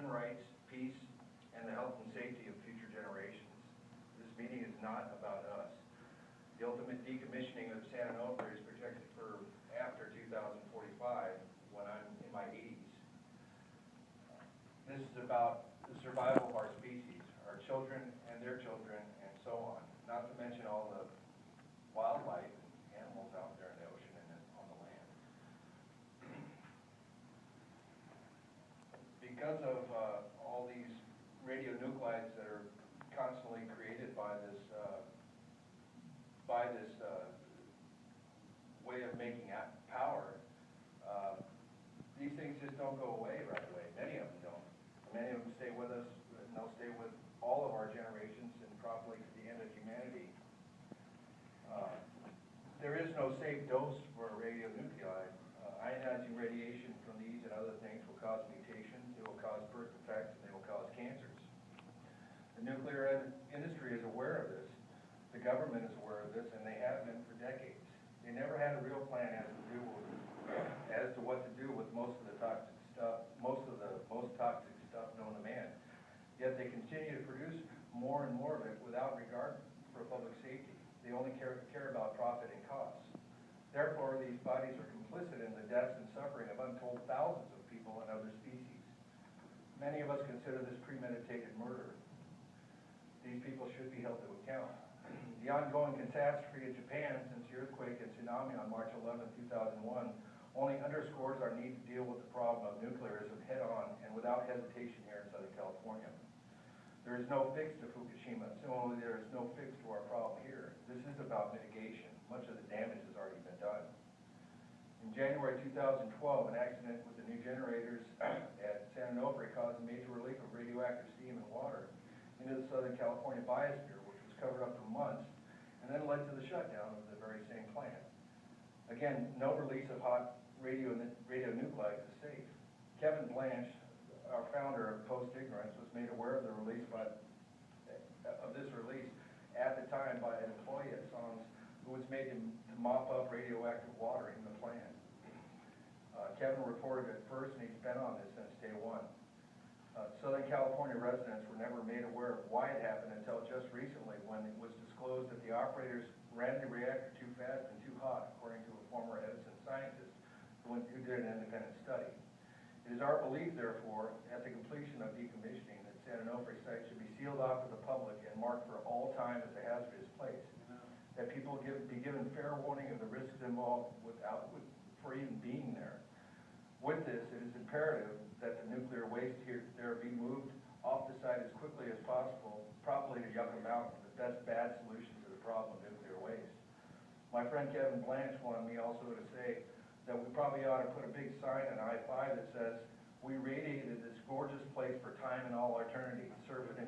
human rights, peace, and the health and safety of future generations. This meeting is not about us. The ultimate decommissioning of San Onofre is projected for after 2045, when I'm in my 80s. This is about the survival of our species, our children and their children, and so on. Not to mention all the wildlife and animals out there in the ocean and on the land. Because of all these radionuclides that are constantly created by this way of making power, these things just don't go away right away. Many of them don't. Many of them stay with us, and they'll stay with all of our generations and probably to the end of humanity. There is no safe dose for a radionuclide. Ionizing radiation from these and other things will cause mutations, it will cause birth defects, and they will cause cancers. The nuclear industry is aware of this. The government is aware of this, and they have been for decades. They never had a real plan as to what to do with most of the toxic stuff, most toxic stuff known to man. Yet they continue to produce more and more of it without regard for public safety. They only care about profit and costs. Therefore, these bodies are complicit in the deaths and suffering of untold thousands of people and other species. Many of us consider this premeditated murder. These people should be held to account. The ongoing catastrophe in Japan since the earthquake and tsunami on March 11, 2001 only underscores our need to deal with the problem of nuclearism head-on and without hesitation here in Southern California. There is no fix to Fukushima. Similarly, there is no fix to our problem here. This is about mitigation. Much of the damage has already been done. In January 2012, an accident with the new generators at San Onofre caused a major release of radioactive steam and water into the Southern California biosphere, which was covered up for months, and then led to the shutdown of the very same plant. Again, no release of hot radionuclides is safe. Kevin Blanch, our founder of Post Ignorance, was made aware of the release of this release at the time by an employee at SONS who was made to mop up radioactive water in the plant. Kevin reported it first, and he's been on this since day one. Southern California residents were never made aware of why it happened until just recently, when it was disclosed that the operators ran the reactor too fast and too hot, according to a former Edison scientist who did an independent study. It is our belief, therefore, at the completion of decommissioning, that San Onofre site should be sealed off to the public and marked for all time as a hazardous place. That people be given fair warning of the risks involved for even being there. With this, it is imperative that the nuclear waste there be moved off the site as quickly as possible, probably to Yucca Mountain, the best bad solution to the problem of nuclear waste. My friend Kevin Blanch wanted me also to say that we probably ought to put a big sign on I-5 that says, "We radiated this gorgeous place for time and all eternity. Serve it in